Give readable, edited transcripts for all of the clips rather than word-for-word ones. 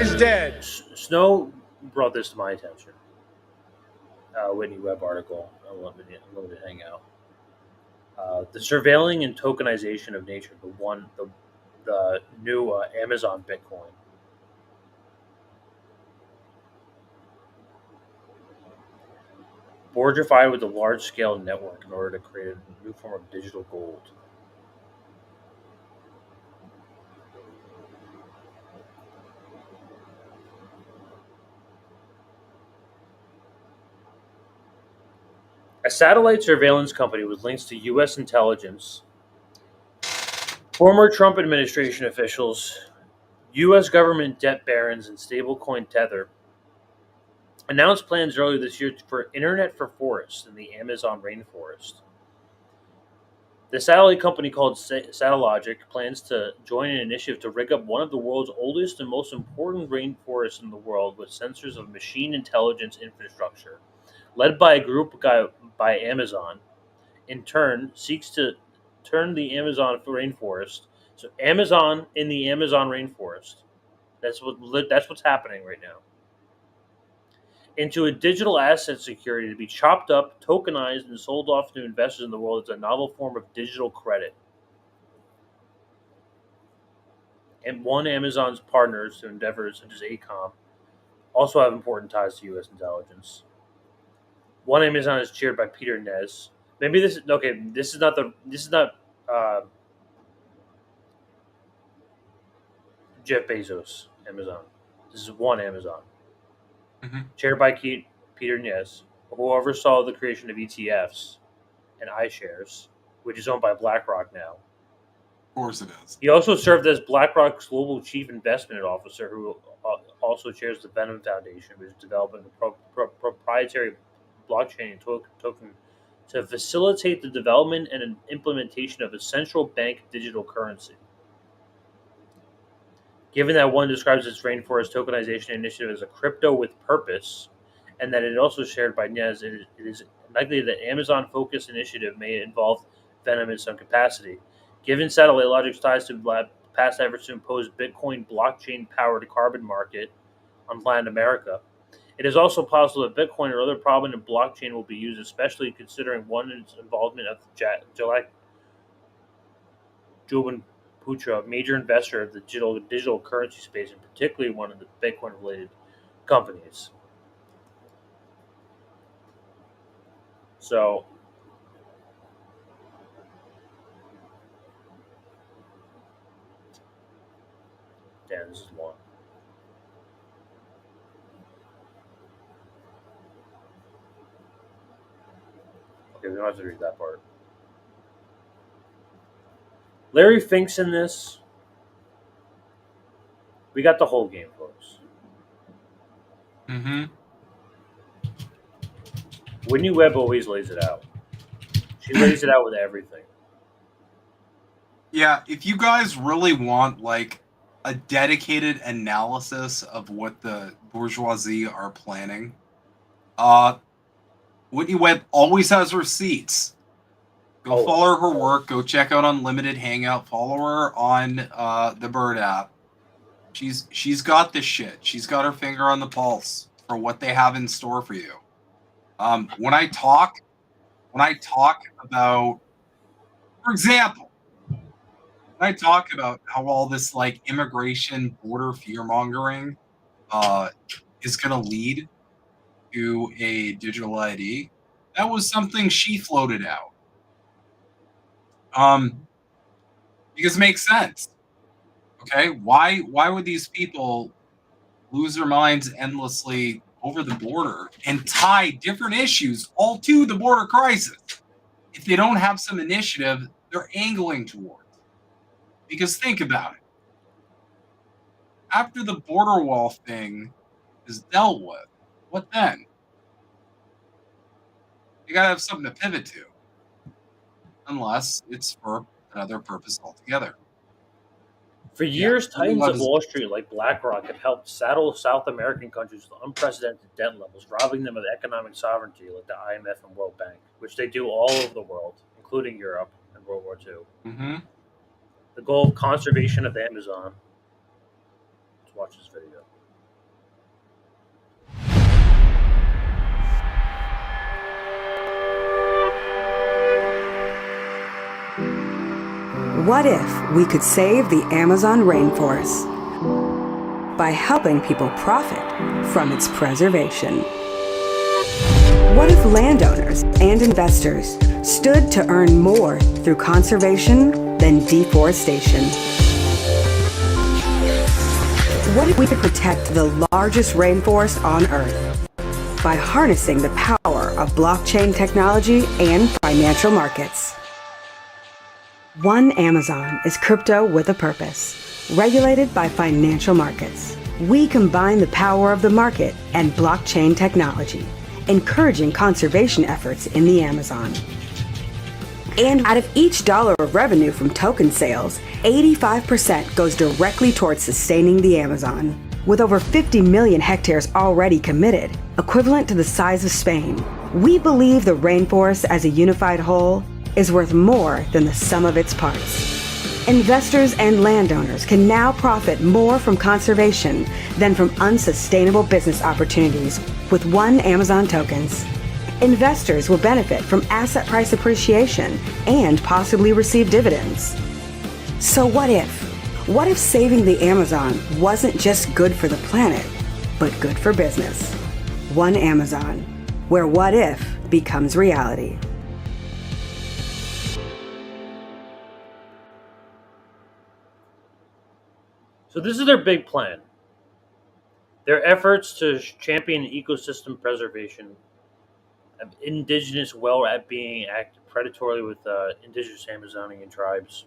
is dead. Snow brought this to my attention. Whitney Webb article, Unlimited Hangout. The surveilling and tokenization of nature, the new Amazon Bitcoin. Borgified with a large-scale network in order to create a new form of digital gold. A satellite surveillance company with links to U.S. intelligence, former Trump administration officials, U.S. government debt barons, and stablecoin Tether announced plans earlier this year for Internet for Forests in the Amazon rainforest. The satellite company called Satellogic plans to join an initiative to rig up one of the world's oldest and most important rainforests in the world with sensors of machine intelligence infrastructure, led by a group by Amazon. In turn, seeks to turn the Amazon rainforest. So Amazon in the Amazon rainforest. That's what's happening right now. Into a digital asset security to be chopped up, tokenized, and sold off to investors in the world as a novel form of digital credit. And one Amazon's partners to endeavors such as ACOM also have important ties to U.S. intelligence. One Amazon is chaired by Peter Nez. Maybe this is okay. This is not Jeff Bezos Amazon. This is one Amazon chaired by Peter Nez, who oversaw the creation of ETFs and iShares, which is owned by BlackRock now. Of course it is. He also served as BlackRock's global chief investment officer, who also chairs the Venom Foundation, which is developing a proprietary blockchain token to facilitate the development and implementation of a central bank digital currency. Given that one describes its rainforest tokenization initiative as a crypto with purpose, and that it also shared by Nez, it is likely that Amazon-focused initiative may involve Venom in some capacity. Given Satellogic ties to past efforts to impose Bitcoin blockchain-powered carbon market on planet America, it is also possible that Bitcoin or other prominent blockchain will be used, especially considering one's involvement of Jobin Putra, a major investor of the digital currency space, and particularly one of the Bitcoin-related companies. So, damn, this is long. Okay, we don't have to read that part. Larry Fink's in this. We got the whole game, folks. Whitney Webb always lays it out. She lays it out with everything. Yeah, if you guys really want like a dedicated analysis of what the bourgeoisie are planning, Whitney Webb always has receipts. Go follow her work. Go check out Unlimited Hangout. Follow her on the Bird app. She's got this shit. She's got her finger on the pulse for what they have in store for you. When I talk about, for example, when I talk about how all this like immigration border fear mongering is going to lead to a digital ID, that was something she floated out. Because it makes sense. Okay, why would these people lose their minds endlessly over the border and tie different issues all to the border crisis if they don't have some initiative they're angling towards? Because think about it. After the border wall thing is dealt with, what then? You gotta have something to pivot to. Unless it's for another purpose altogether. For years, titans of Wall Street like BlackRock have helped saddle South American countries with unprecedented debt levels, robbing them of economic sovereignty like the IMF and World Bank, which they do all over the world, including Europe and World War II. The goal of conservation of Amazon. Let's watch this video. What if we could save the Amazon rainforest by helping people profit from its preservation? What if landowners and investors stood to earn more through conservation than deforestation? What if we could protect the largest rainforest on Earth by harnessing the power of blockchain technology and financial markets? One Amazon is crypto with a purpose, regulated by financial markets. We combine the power of the market and blockchain technology, encouraging conservation efforts in the Amazon. And out of each dollar of revenue from token sales, 85% goes directly towards sustaining the Amazon. With over 50 million hectares already committed, equivalent to the size of Spain, we believe the rainforest as a unified whole is worth more than the sum of its parts. Investors and landowners can now profit more from conservation than from unsustainable business opportunities with One Amazon tokens. Investors will benefit from asset price appreciation and possibly receive dividends. So what if? What if saving the Amazon wasn't just good for the planet, but good for business? One Amazon, where what if becomes reality. So this is their big plan. Their efforts to champion ecosystem preservation, indigenous well-being, act predatorily with indigenous Amazonian tribes.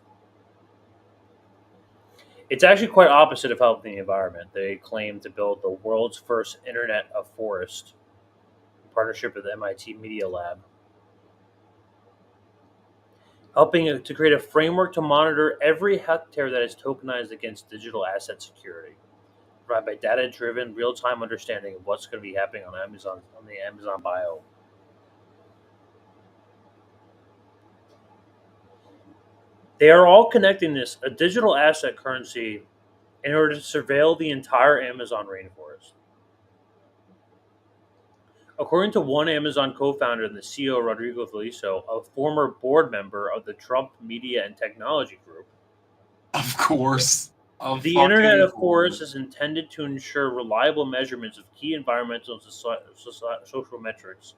It's actually quite opposite of helping the environment. They claim to build the world's first Internet of Forest in partnership with the MIT Media Lab, helping to create a framework to monitor every hectare that is tokenized against digital asset security, provide by data-driven, real-time understanding of what's going to be happening on the Amazon bio. They are all connecting this a digital asset currency in order to surveil the entire Amazon rainforest. According to one Amazon co-founder and the CEO Rodrigo Felicio, a former board member of the Trump Media and Technology Group, Of course. the Internet of Forest is intended to ensure reliable measurements of key environmental and social metrics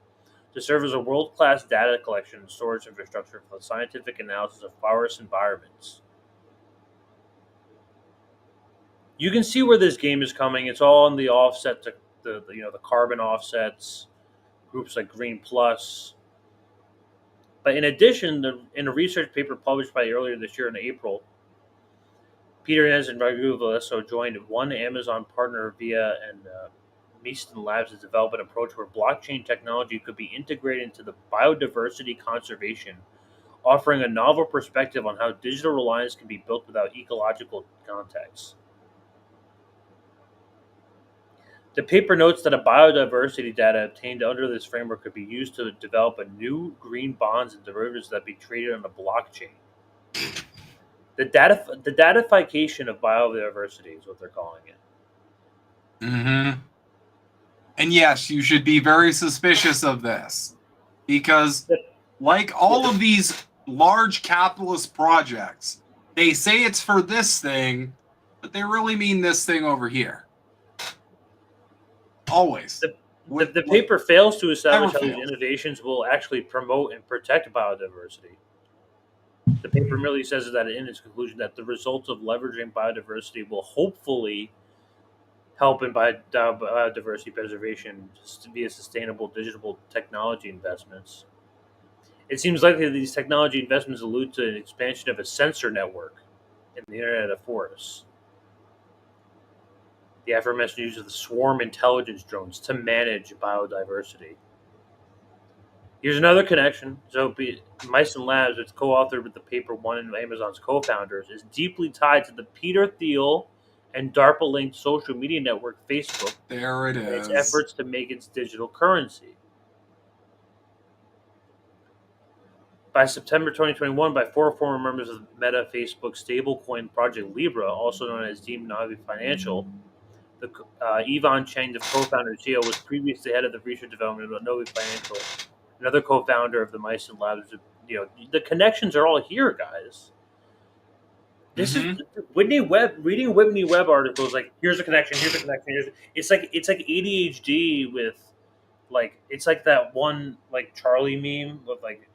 to serve as a world-class data collection and storage infrastructure for the scientific analysis of forest environments. You can see where this game is coming. It's all on the offset to the carbon offsets, groups like Green Plus. But in addition, in a research paper published by earlier this year in April, Peter Nez and Raghu Valesso joined one Amazon partner via and Meeston Labs to develop an approach where blockchain technology could be integrated into the biodiversity conservation, offering a novel perspective on how digital reliance can be built without ecological context. The paper notes that a biodiversity data obtained under this framework could be used to develop a new green bonds and derivatives that be traded on a blockchain. The datification of biodiversity is what they're calling it. Mm-hmm. And yes, you should be very suspicious of this because, like all of these large capitalist projects, they say it's for this thing, but they really mean this thing over here. Always. The paper fails to establish how these innovations will actually promote and protect biodiversity. The paper merely says that in its conclusion that the results of leveraging biodiversity will hopefully help in biodiversity preservation via sustainable digital technology investments. It seems likely that these technology investments allude to an expansion of a sensor network in the Internet of Forests. The aforementioned use of the swarm intelligence drones to manage biodiversity. Here's another connection. So, Meisner Labs, which co-authored with the paper one of Amazon's co-founders, is deeply tied to the Peter Thiel and DARPA-linked social media network Facebook. There it is. Its efforts to make its digital currency. By September 2021, by four former members of Meta Facebook stablecoin project Libra, also known as Deep Navi Financial, the Yvonne Cheng, the co-founder and CEO, was previously head of the research development of Novi Financial, another co-founder of the Meisner Labs. The connections are all here, guys. This is Whitney Webb. Reading Whitney Webb articles, like here's a connection, here's a connection. It's like ADHD with like it's like that one like Charlie meme with like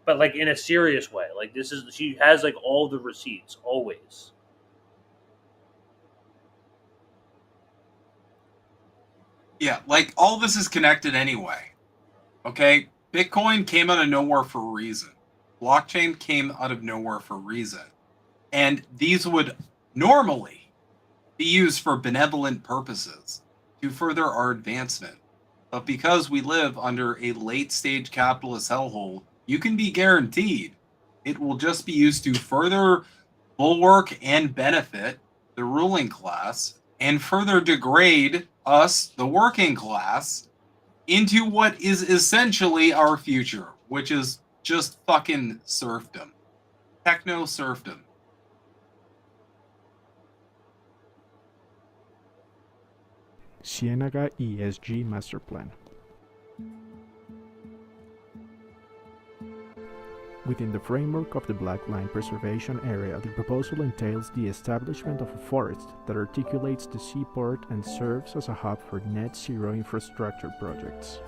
but like in a serious way. Like this is she has like all the receipts always. Yeah, like all this is connected anyway. Okay? Bitcoin came out of nowhere for a reason. Blockchain came out of nowhere for a reason. And these would normally be used for benevolent purposes to further our advancement. But because we live under a late stage capitalist hellhole, you can be guaranteed it will just be used to further bulwark and benefit the ruling class and further degrade us, the working class, into what is essentially our future, which is just fucking serfdom. Techno serfdom. Ciénaga ESG Master Plan. Within the framework of the Black Line Preservation Area, the proposal entails the establishment of a forest that articulates the seaport and serves as a hub for net zero infrastructure projects.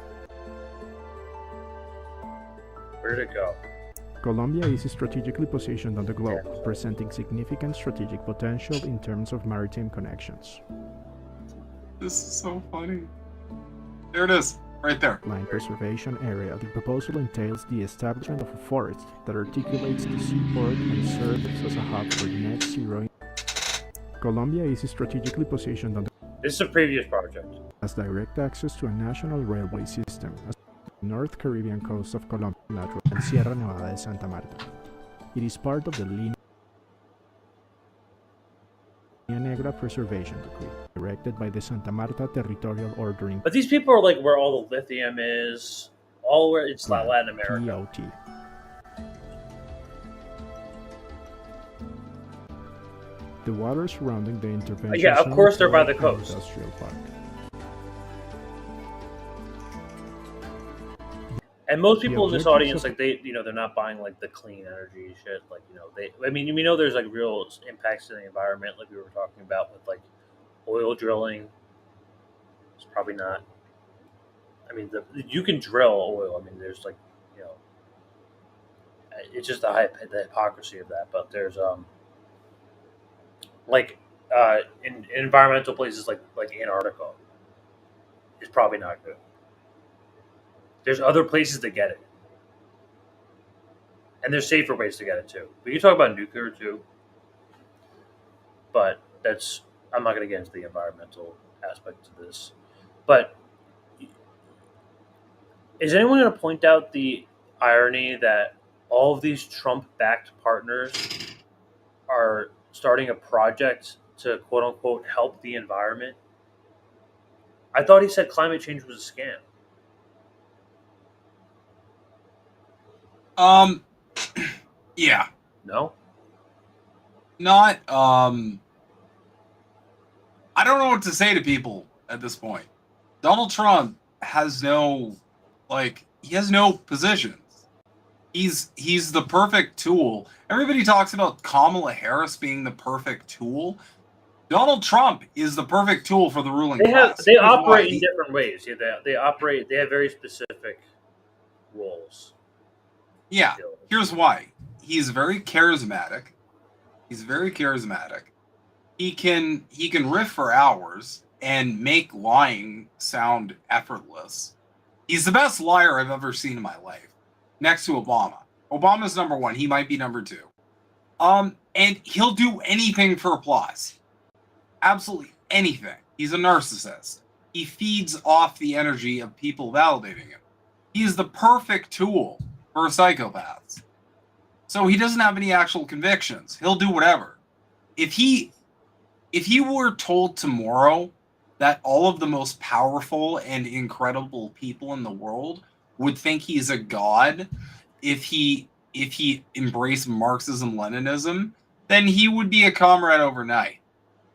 Where'd it go? Colombia is strategically positioned on the globe, presenting significant strategic potential in terms of maritime connections. This is so funny. There it is, right there. Line Preservation Area, the proposal entails the establishment of a forest that articulates the seaport and serves as a hub for net zero. Colombia is strategically positioned on the This is a previous project. has direct access to a national railway system as the North Caribbean coast of Colombia and Sierra Nevada de Santa Marta. It is part of the Línea Negra Preservation Decree, directed by the Santa Marta Territorial Ordering But these people are like where all the lithium is, all where it's Plan, Latin America. TOT. The waters surrounding the intervention Yeah, of zone course they're by form the an coast. Industrial park. And most people in this objectives audience, of- like they're not buying like the clean energy shit. Like we know there's like real impacts to the environment, like we were talking about with like oil drilling. It's probably not. I mean, you can drill oil. I mean, there's like, it's just the hypocrisy of that. But there's in environmental places like Antarctica, it's probably not good. There's other places to get it. And there's safer ways to get it too. We can talk about nuclear too. But I'm not going to get into the environmental aspect of this. But is anyone going to point out the irony that all of these Trump-backed partners are starting a project to quote unquote help the environment? I thought he said climate change was a scam. Yeah. No? Not, I don't know what to say to people at this point. Donald Trump has no positions. He's the perfect tool. Everybody talks about Kamala Harris being the perfect tool. Donald Trump is the perfect tool for the ruling class. They operate in different ways. Yeah, they operate. They have very specific roles. Yeah. Here's why. He's very charismatic. He can riff for hours and make lying sound effortless. He's the best liar I've ever seen in my life. Next to Obama. Obama's number one. He might be number two. And he'll do anything for applause. Absolutely anything. He's a narcissist. He feeds off the energy of people validating him. He's the perfect tool for psychopaths. So he doesn't have any actual convictions. He'll do whatever. If he were told tomorrow that all of the most powerful and incredible people in the world would think he's a god if he embraced Marxism-Leninism, then he would be a comrade overnight.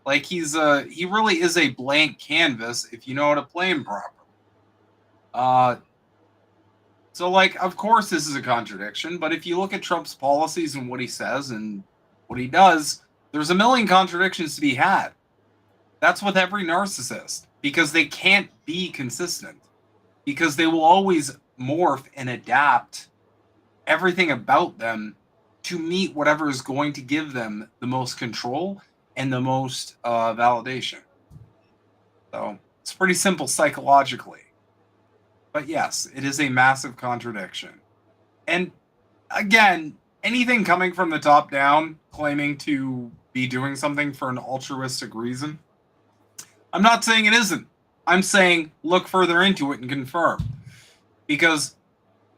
Like he really is a blank canvas if you know how to play him properly. So like, of course this is a contradiction, but if you look at Trump's policies and what he says and what he does, there's a million contradictions to be had. That's with every narcissist, because they can't be consistent, because they will always morph and adapt everything about them to meet whatever is going to give them the most control and the most validation. So it's pretty simple psychologically. But yes, it is a massive contradiction. And again, anything coming from the top down claiming to be doing something for an altruistic reason, I'm not saying it isn't. I'm saying look further into it and confirm. Because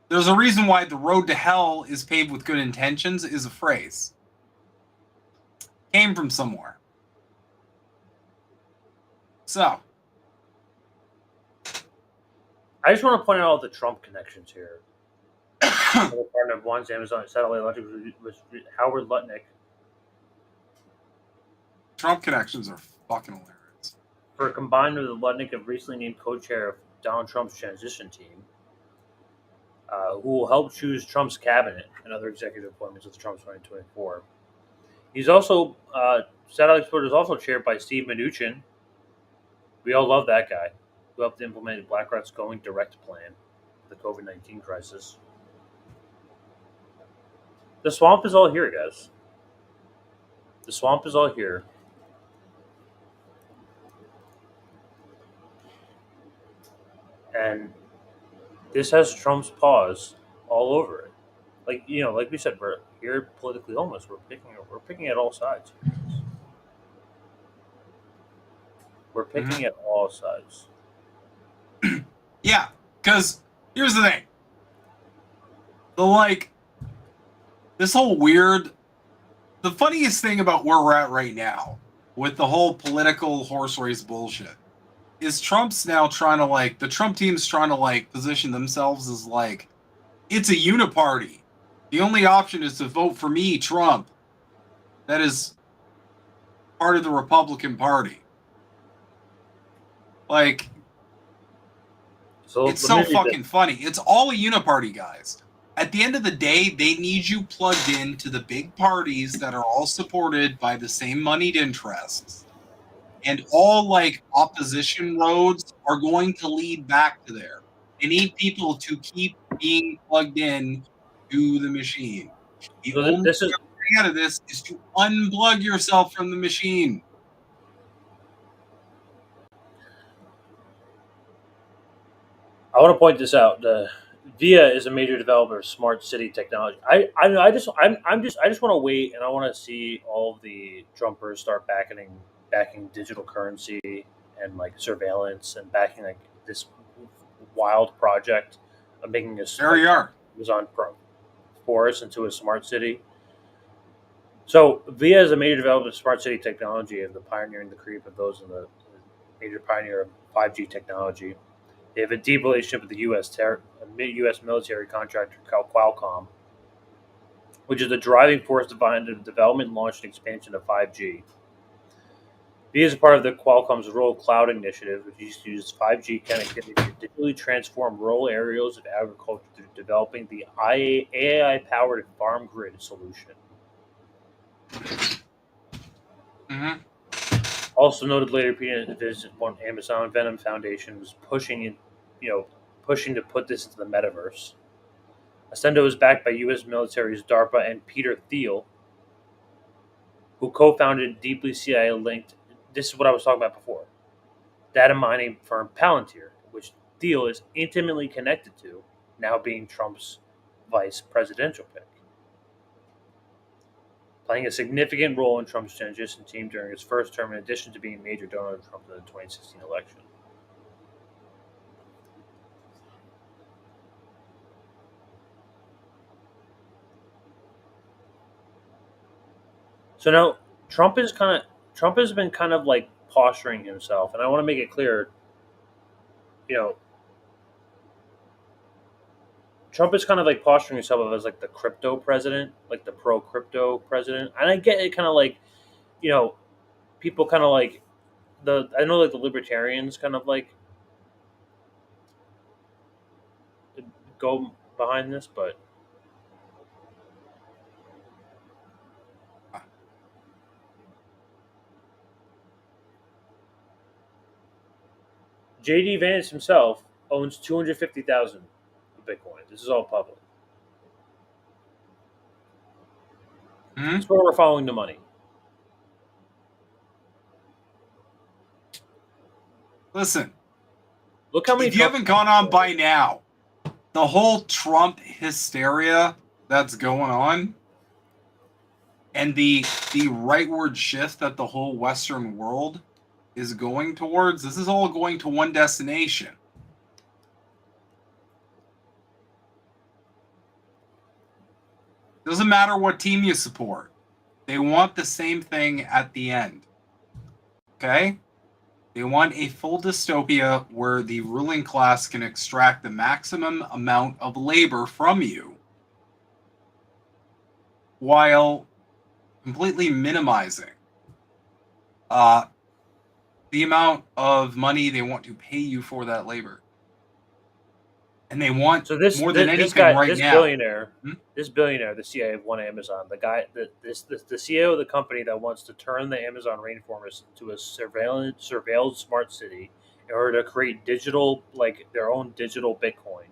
there's a reason why the road to hell is paved with good intentions is a phrase. Came from somewhere. So, I just want to point out all the Trump connections here. Another partner of one's Amazon satellite electric was Howard Lutnick. Trump connections are fucking hilarious. For combined with the Lutnick have recently named co-chair of Donald Trump's transition team, who will help choose Trump's cabinet and other executive appointments of Trump's 2024. He's also satellite export is also chaired by Steve Mnuchin. We all love that guy, who helped implement BlackRock's Going Direct plan for the COVID-19 crisis. The swamp is all here, guys. The swamp is all here. And this has Trump's paws all over it. Like we said, we're here politically homeless. We're picking at all sides. We're picking at all sides. Yeah, because here's the thing. This whole weird... The funniest thing about where we're at right now, with the whole political horse race bullshit, is Trump's now trying to, the Trump team's trying to, position themselves as, it's a uniparty. The only option is to vote for me, Trump. That is part of the Republican Party. It's so fucking funny. It's all a uniparty, guys. At the end of the day, they need you plugged in to the big parties that are all supported by the same moneyed interests. And all opposition roads are going to lead back to there. They need people to keep being plugged in to the machine. The only way out of this is to unplug yourself from the machine. I want to point this out. VIA is a major developer of smart city technology. I just want to wait, and I want to see all of the Trumpers start backing digital currency and surveillance and backing this wild project of making this Amazon forest into a smart city. So VIA is a major developer of smart city technology and pioneering the creep of those in the major pioneer of 5G technology. They have a deep relationship with the U.S. military contractor Qualcomm, which is the driving force behind the development, launch, and expansion of 5G. VIA is a part of the Qualcomm's Rural Cloud Initiative, which uses 5G connectivity to digitally transform rural areas of agriculture through developing the AI-powered farm grid solution. Mm-hmm. Also noted later, visit on Amazon Venom Foundation was pushing to put this into the metaverse. Ascendo is backed by U.S. military's DARPA and Peter Thiel, who co-founded deeply CIA-linked. This is what I was talking about before. Data mining firm Palantir, which Thiel is intimately connected to, now being Trump's vice presidential pick, playing a significant role in Trump's transition team during his first term, in addition to being a major donor to Trump in the 2016 election. So now Trump has been kind of posturing himself, and I want to make it clear, Trump is kind of posturing himself as the crypto president, the pro crypto president, and I get it, kind of people kind of I know the libertarians kind of go behind this, but JD Vance himself owns 250,000 Bitcoin. This is all public. That's where we're following the money. Listen, look how many. If you haven't gone on by now, the whole Trump hysteria that's going on, and the rightward shift that the whole Western world is going towards, this is all going to one destination. Doesn't matter what team you support. They want the same thing at the end. Okay? They want a full dystopia where the ruling class can extract the maximum amount of labor from you while completely minimizing the amount of money they want to pay you for that labor. And they want more than anything right now. This billionaire, the CEO of one Amazon, the CEO of the company that wants to turn the Amazon rainforest into a surveilled smart city in order to create digital, like their own digital Bitcoin.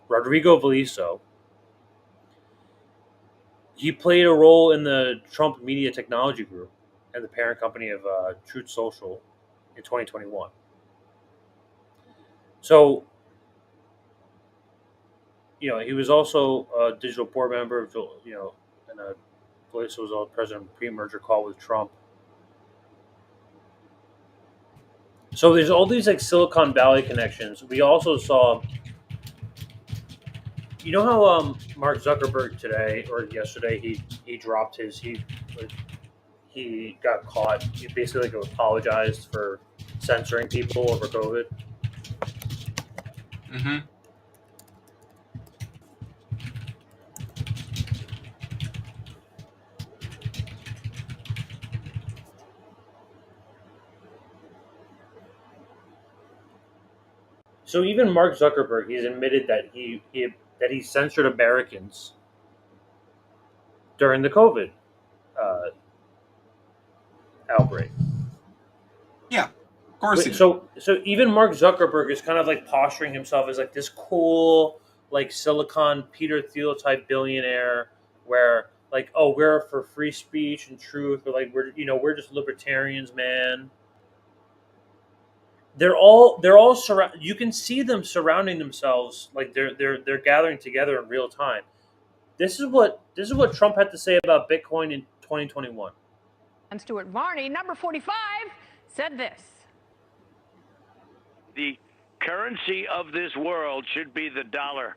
Rodrigo Veliso. He played a role in the Trump Media Technology Group and the parent company of Truth Social in 2021. So, he was also a digital board member, and Veliso was all president of a pre-merger call with Trump. So there's all these like Silicon Valley connections. We also saw, how Mark Zuckerberg today or yesterday he dropped his he got caught. He basically apologized for censoring people over COVID. Mm-hmm. So even Mark Zuckerberg, he's admitted that he censored Americans during the COVID outbreak. Yeah, of course. So even Mark Zuckerberg is kind of like posturing himself as like this cool, like Silicon Peter Thiel type billionaire, where like, oh, we're for free speech and truth, or like we're just libertarians, man. They're all you can see them surrounding themselves, like they're gathering together in real time. This is what Trump had to say about Bitcoin in 2021. And Stuart Varney, number 45, said this. The currency of this world should be the dollar.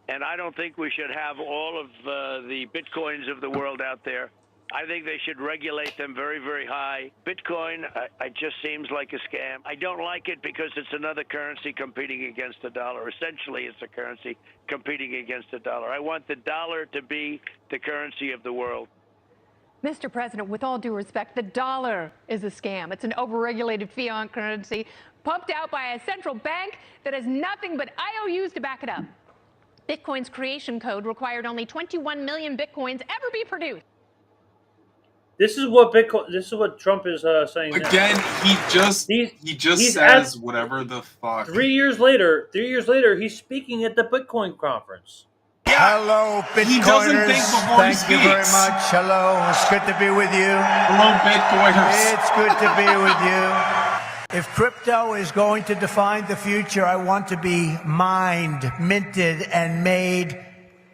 And I don't think we should have all of the Bitcoins of the world out there. I think they should regulate them very, very high. Bitcoin, it just seems like a scam. I don't like it because it's another currency competing against the dollar. Essentially, it's a currency competing against the dollar. I want the dollar to be the currency of the world. Mr. President, with all due respect, the dollar is a scam. It's an overregulated fiat currency pumped out by a central bank that has nothing but IOUs to back it up. Bitcoin's creation code required only 21 million Bitcoins ever be produced. This is what Trump is saying. Again, now. he just says whatever the fuck. 3 years later, he's speaking at the Bitcoin conference. Yeah. Hello, Bitcoiners. He doesn't think before he speaks. Thank you very much. Hello, it's good to be with you. Hello, Bitcoiners. It's good to be with you. If crypto is going to define the future, I want to be mined, minted, and made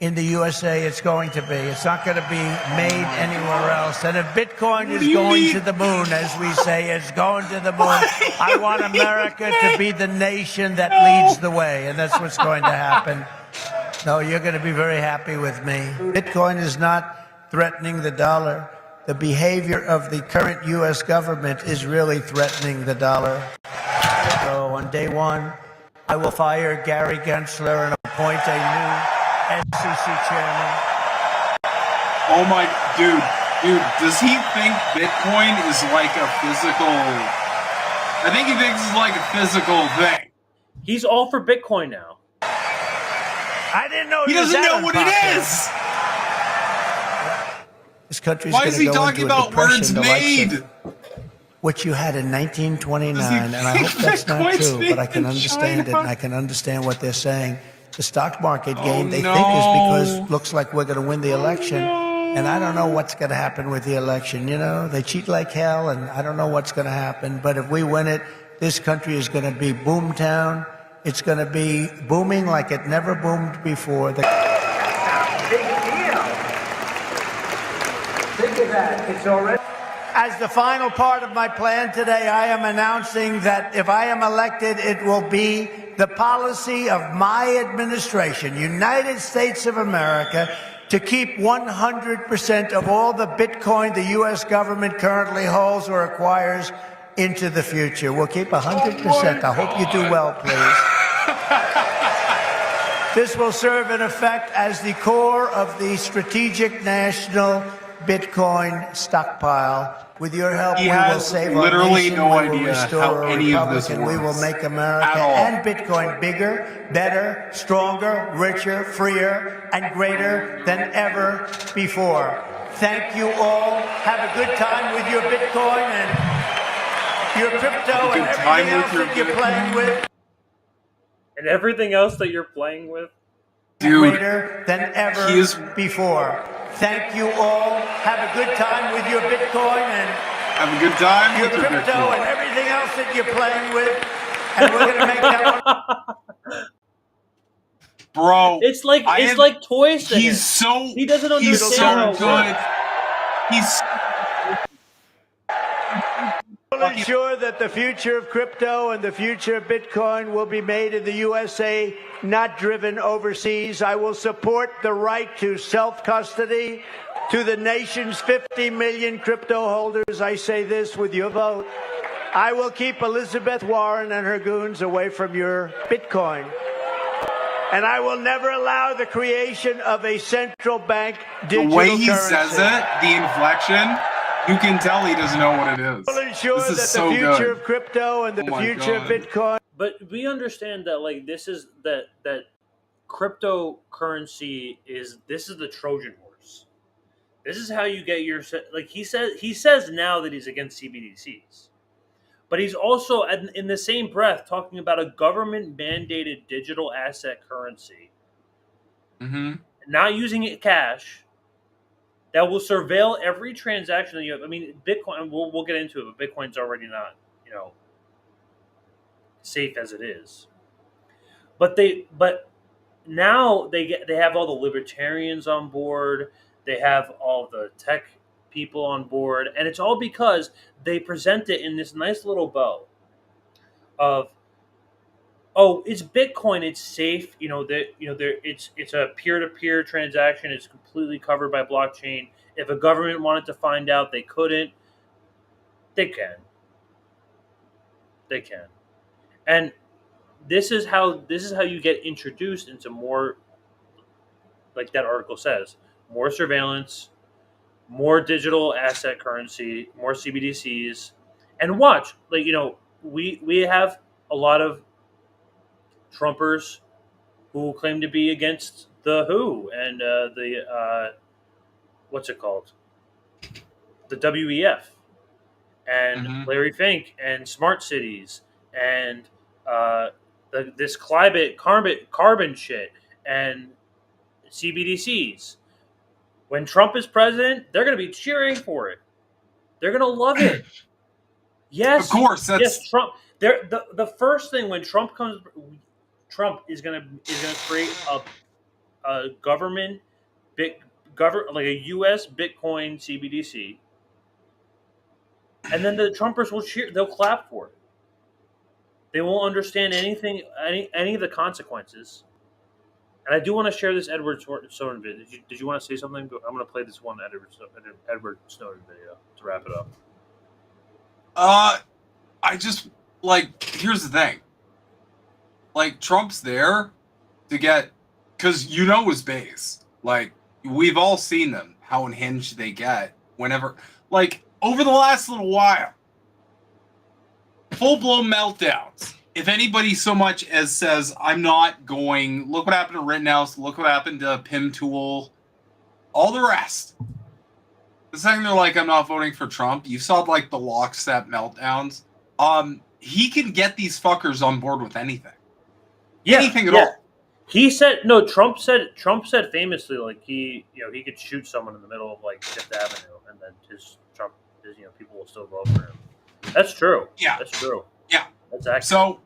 in the USA. It's going to be. It's not going to be made anywhere else. And if Bitcoin is going to the moon, as we say, it's going to the moon. I want America to be the nation that leads the way, and that's what's going to happen. No, you're going to be very happy with me. Bitcoin is not threatening the dollar. The behavior of the current U.S. government is really threatening the dollar. So on day one, I will fire Gary Gensler and appoint a new SEC chairman. Oh my, dude, does he think Bitcoin is like a physical? I think he thinks it's like a physical thing. He's all for Bitcoin now. I didn't know he doesn't know what it is. This country's Why is he talking about where it's made? what you had in 1929, and I hope that's not true, but I can understand it, and I can understand what they're saying. The stock market game, they think, is because looks like we're going to win the election, and I don't know what's going to happen with the election. You know, they cheat like hell, and I don't know what's going to happen, but if we win it, this country is going to be boomtown. It's going to be booming like it never boomed before. Big deal. Think of that. It's already... As the final part of my plan today, I am announcing that if I am elected, it will be the policy of my administration, United States of America, to keep 100% of all the Bitcoin the U.S. government currently holds or acquires into the future. We'll keep 100%. I hope you do well, please. This will serve in effect as the core of the strategic national Bitcoin stockpile. With your help, we will save our nation, no we will idea restore how our any of republic, this and we will works make America at all. and Bitcoin bigger, better, stronger, richer, freer, and greater than ever before. Thank you all. Have a good time with your Bitcoin and your crypto and everything else that you're playing with. And everything else that you're playing with? Dude, Greater than ever before. Thank you all. Have a good time with your Bitcoin and have a good time your with your crypto Bitcoin. and everything else that you're playing with. And we're going to make that one. Bro, it's like toys to him. He doesn't understand he's so how it good. works. He's We'll ensure that the future of crypto and the future of Bitcoin will be made in the USA, not driven overseas. I will support the right to self-custody to the nation's 50 million crypto holders. I say this with your vote. I will keep Elizabeth Warren and her goons away from your Bitcoin. And I will never allow the creation of a central bank digital the way he currency. says it, the inflection, you can tell he doesn't know what it is. We'll ensure this is that so the future good. of crypto and the future of Bitcoin. But we understand that, like, this is that cryptocurrency is the Trojan horse. This is how you get your, like he says now that he's against CBDCs, but he's also in the same breath talking about a government mandated digital asset currency, not using it cash, that will surveil every transaction that you have. I mean, Bitcoin, we'll get into it, but Bitcoin's already not, safe as it is. But now they have all the libertarians on board. They have all the tech people on board, and it's all because they present it in this nice little bow of, oh, it's Bitcoin, it's safe. It's a peer-to-peer transaction. It's completely covered by blockchain. If a government wanted to find out, they couldn't. They can. And this is how you get introduced into more, like that article says, more surveillance, more digital asset currency, more CBDCs, and watch, we have a lot of Trumpers who claim to be against the WHO and what's it called? The WEF and Larry Fink and smart cities and this carbon shit and CBDCs. When Trump is president, they're going to be cheering for it. They're going to love it. Yes, of course. Yes, Trump. The first thing when Trump is going to create a government like a U.S. Bitcoin CBDC, and then the Trumpers will cheer. They'll clap for it. They won't understand anything, any of the consequences. And I do want to share this Edward Snowden video. Did you want to say something? I'm going to play this one Edward Snowden video to wrap it up. I just, here's the thing. Trump's there to get, because his base. We've all seen them, how unhinged they get whenever, over the last little while. Full-blown meltdowns. If anybody so much as says, I'm not going, look what happened to Rittenhouse, look what happened to Pim Tool, all the rest. The second they're like, I'm not voting for Trump, you saw like the lockstep meltdowns. He can get these fuckers on board with anything. Anything at all. He said no. Trump said famously, like he could shoot someone in the middle of like Fifth Avenue, and then his people will still vote for him. That's true. Yeah, that's true. Yeah, that's accurate. So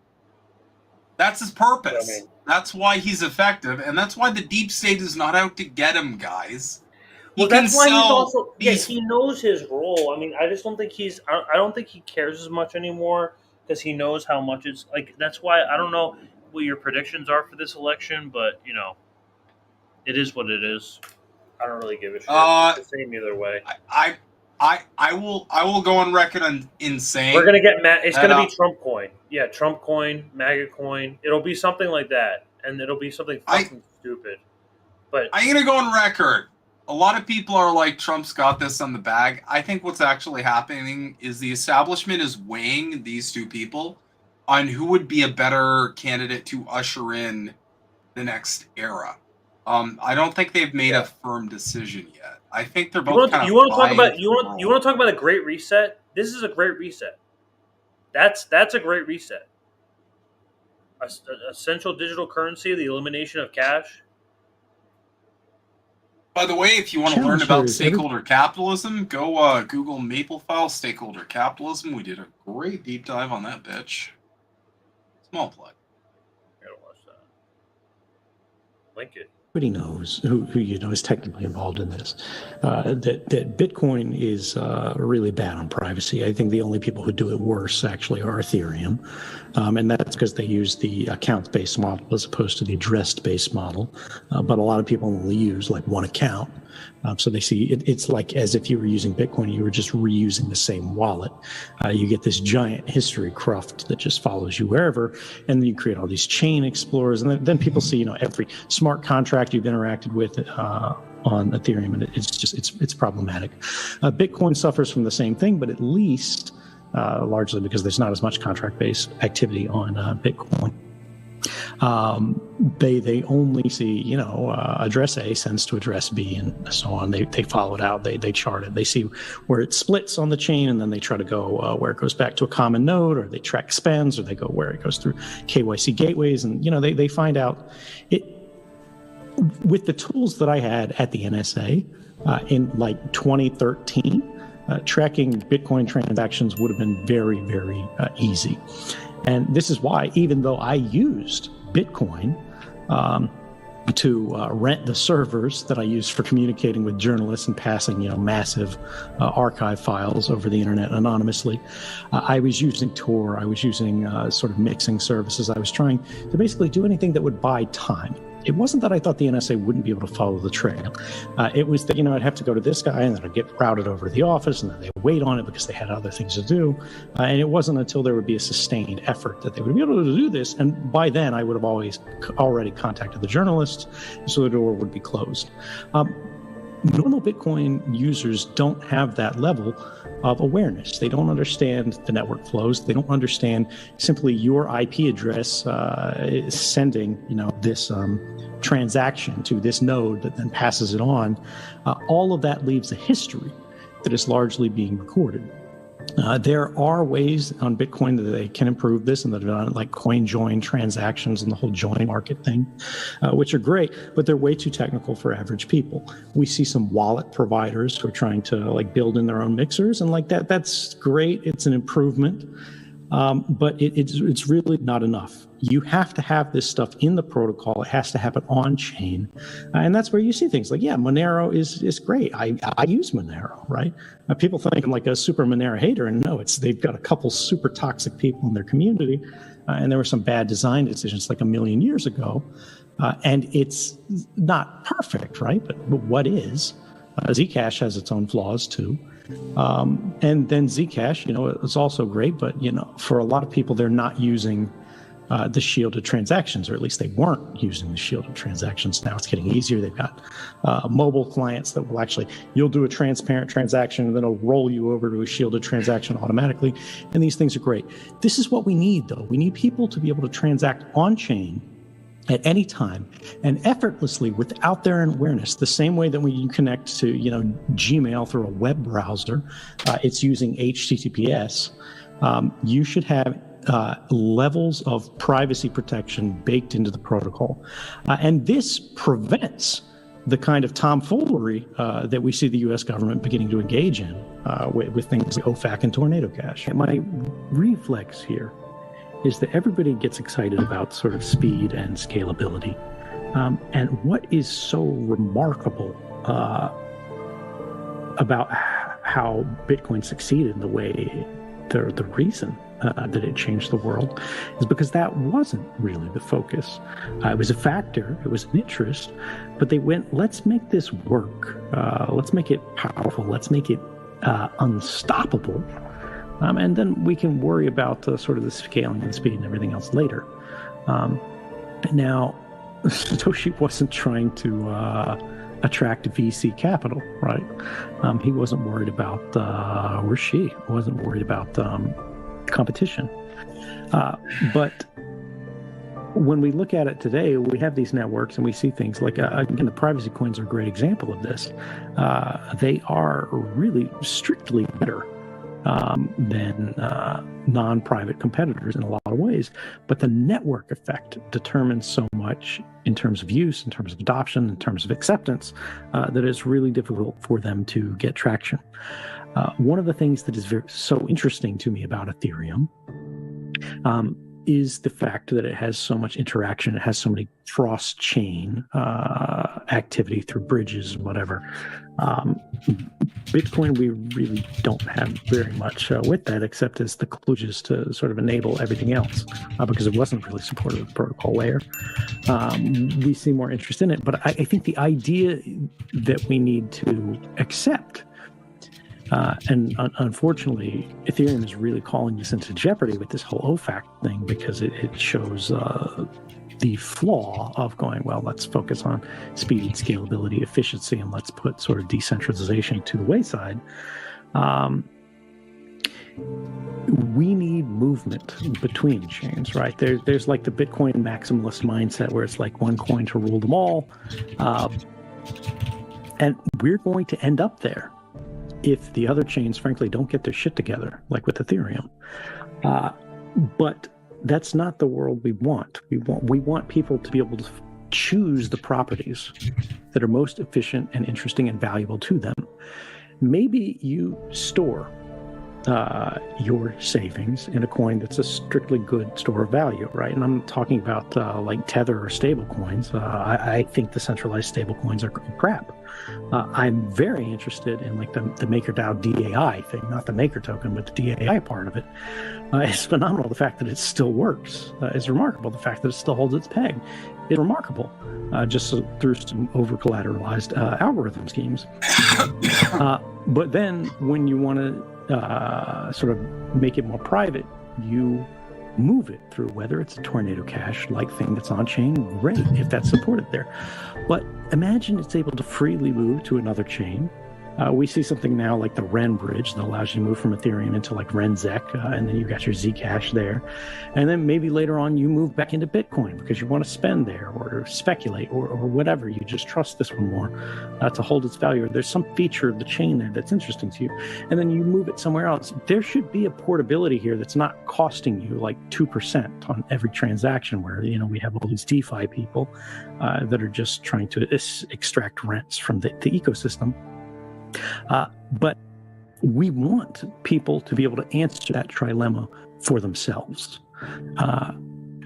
that's his purpose. I mean, that's why he's effective, and that's why the deep state is not out to get him, guys. Well, that's why he's also he knows his role. I mean, I just don't think I don't think he cares as much anymore because he knows how much it's like. That's why I don't know what your predictions are for this election, but it is what it is. I don't really give a shit. It's the same either way. I will go on record in saying we're gonna get it's gonna be Trump coin. Yeah, Trump coin, MAGA coin. It'll be something like that, and it'll be something fucking stupid. But I'm gonna go on record. A lot of people are like, Trump's got this on the bag. I think what's actually happening is the establishment is weighing these two people on who would be a better candidate to usher in the next era. I don't think they've made a firm decision yet. I think they're both you want to talk about a great reset? This is a great reset. That's a great reset. A central digital currency, the elimination of cash. By the way, if you want to learn about stakeholder capitalism, go Google Maplefile stakeholder capitalism. We did a great deep dive on that bitch. Small plug. I gotta watch that. Link it. Everybody knows who is technically involved in this. That Bitcoin is really bad on privacy. I think the only people who do it worse actually are Ethereum, and that's because they use the account-based model as opposed to the address-based model. But a lot of people only use like one account, so they see it's like as if you were using Bitcoin, you were just reusing the same wallet. You get this giant history cruft that just follows you wherever, and then you create all these chain explorers, and then people see every smart contract you've interacted with on Ethereum, and it's problematic. Bitcoin suffers from the same thing, but at least largely because there's not as much contract-based activity on Bitcoin. They only see address A sends to address B and so on. They follow it out. They chart it. They see where it splits on the chain, and then they try to go where it goes back to a common node, or they track spends, or they go where it goes through KYC gateways, and they find out it. With the tools that I had at the NSA in like 2013, tracking Bitcoin transactions would have been very, very easy. And this is why, even though I used Bitcoin to rent the servers that I used for communicating with journalists and passing, massive archive files over the internet anonymously, I was using Tor. I was using sort of mixing services. I was trying to basically do anything that would buy time. It wasn't that I thought the NSA wouldn't be able to follow the trail. It was that, I'd have to go to this guy, and then I'd get routed over to the office, and then they'd wait on it because they had other things to do. And it wasn't until there would be a sustained effort that they would be able to do this. And by then, I would have already contacted the journalists, so the door would be closed. Normal Bitcoin users don't have that level of awareness. They don't understand the network flows. They don't understand simply your IP address sending, this transaction to this node that then passes it on. All of that leaves a history that is largely being recorded. There are ways on Bitcoin that they can improve this, and that are done like coin join transactions and the whole join market thing, which are great, but they're way too technical for average people. We see some wallet providers who are trying to build in their own mixers, and that's great. It's an improvement, but it's really not enough. You have to have this stuff in the protocol. It has to happen on chain. And that's where you see things like, Monero is great. I use Monero, right? People think I'm like a super Monero hater, and no, they've got a couple super toxic people in their community. And there were some bad design decisions like a million years ago. And it's not perfect, right? But what is? Zcash has its own flaws too. And then Zcash, it's also great, but, for a lot of people, they're not using the shielded transactions, or at least they weren't using the shielded transactions. Now it's getting easier. They've got mobile clients that will you'll do a transparent transaction, and then it'll roll you over to a shielded transaction automatically. And these things are great. This is what we need, though. We need people to be able to transact on chain at any time and effortlessly without their awareness, the same way that when you connect to, Gmail through a web browser, it's using HTTPS. You should have levels of privacy protection baked into the protocol. And this prevents the kind of tomfoolery that we see the U.S. government beginning to engage in with things like OFAC and Tornado Cache. And my reflex here is that everybody gets excited about sort of speed and scalability. And what is so remarkable about how Bitcoin succeeded in the way, the reason that it changed the world is because that wasn't really the focus. It was a factor, it was an interest, but they went, let's make this work. Let's make it powerful. Let's make it unstoppable. And then we can worry about sort of the scaling and speed and everything else later. Now, Satoshi wasn't trying to attract VC capital, right? He wasn't worried about, or she wasn't worried about competition. But when we look at it today, we have these networks and we see things like, again, the privacy coins are a great example of this. They are really strictly better than non-private competitors in a lot of ways. But the network effect determines so much in terms of use, in terms of adoption, in terms of acceptance, that it's really difficult for them to get traction. One of the things that is so interesting to me about Ethereum is the fact that it has so much interaction. It has so many cross-chain activity through bridges and whatever. Bitcoin, we really don't have very much with that, except as the kludges to sort of enable everything else, because it wasn't really supported with the protocol layer. We see more interest in it, but I think the idea that we need to accept, and unfortunately, Ethereum is really calling this into jeopardy with this whole OFAC thing, because it shows the flaw of going, well, let's focus on speed, scalability, efficiency, and let's put sort of decentralization to the wayside. We need movement between chains, right? There's like the Bitcoin maximalist mindset where it's like one coin to rule them all. And we're going to end up there if the other chains, frankly, don't get their shit together, like with Ethereum. But that's not the world we want. We want people to be able to choose the properties that are most efficient and interesting and valuable to them. Maybe you store your savings in a coin that's a strictly good store of value, right? And I'm talking about like Tether or stable coins. I think the centralized stable coins are crap. I'm very interested in like the MakerDAO DAI thing, not the Maker token, but the DAI part of it. It's phenomenal. The fact that it still works is remarkable. The fact that it still holds its peg is remarkable, just through some over-collateralized algorithm schemes. But then when you want to sort of make it more private, you move it through, whether it's a Tornado Cache like thing that's on chain, great, if that's supported there. But imagine it's able to freely move to another chain. We see something now like the Ren bridge that allows you to move from Ethereum into like RenZec, and then you've got your Zcash there. And then maybe later on you move back into Bitcoin because you want to spend there or speculate or whatever. You just trust this one more to hold its value. Or there's some feature of the chain there that's interesting to you. And then you move it somewhere else. There should be a portability here that's not costing you like 2% on every transaction where, we have all these DeFi people that are just trying to extract rents from the ecosystem. But we want people to be able to answer that trilemma for themselves.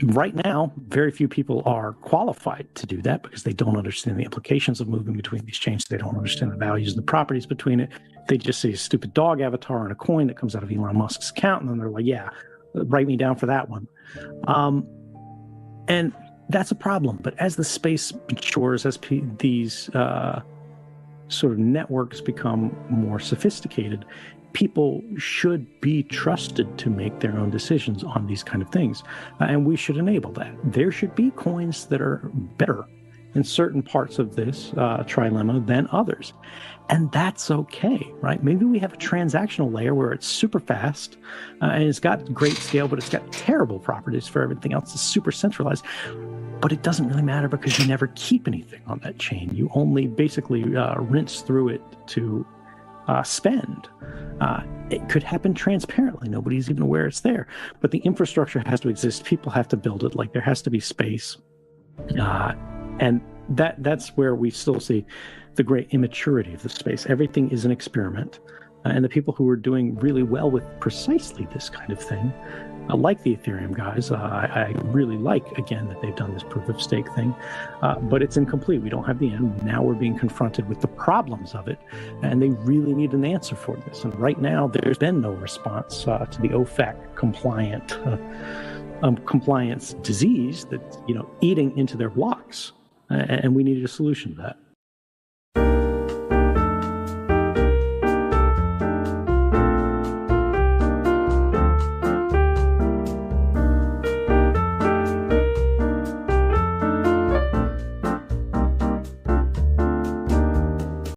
Right now, very few people are qualified to do that because they don't understand the implications of moving between these chains. They don't understand the values and the properties between it. They just see a stupid dog avatar on a coin that comes out of Elon Musk's account, and then they're like, yeah, write me down for that one. And that's a problem. But as the space matures, as these sort of networks become more sophisticated, people should be trusted to make their own decisions on these kind of things. And we should enable that. There should be coins that are better in certain parts of this trilemma than others. And that's okay, right? Maybe we have a transactional layer where it's super fast and it's got great scale, but it's got terrible properties for everything else. It's super centralized. But it doesn't really matter because you never keep anything on that chain. You only basically rinse through it to spend. It could happen transparently. Nobody's even aware it's there. But the infrastructure has to exist. People have to build it. Like, there has to be space. And that's where we still see the great immaturity of the space. Everything is an experiment. And the people who are doing really well with precisely this kind of thing, like the Ethereum guys, I really like, again, that they've done this proof of stake thing, but it's incomplete. We don't have the end. Now we're being confronted with the problems of it, and they really need an answer for this. And right now, there's been no response to the OFAC compliance disease that's eating into their blocks, and we needed a solution to that.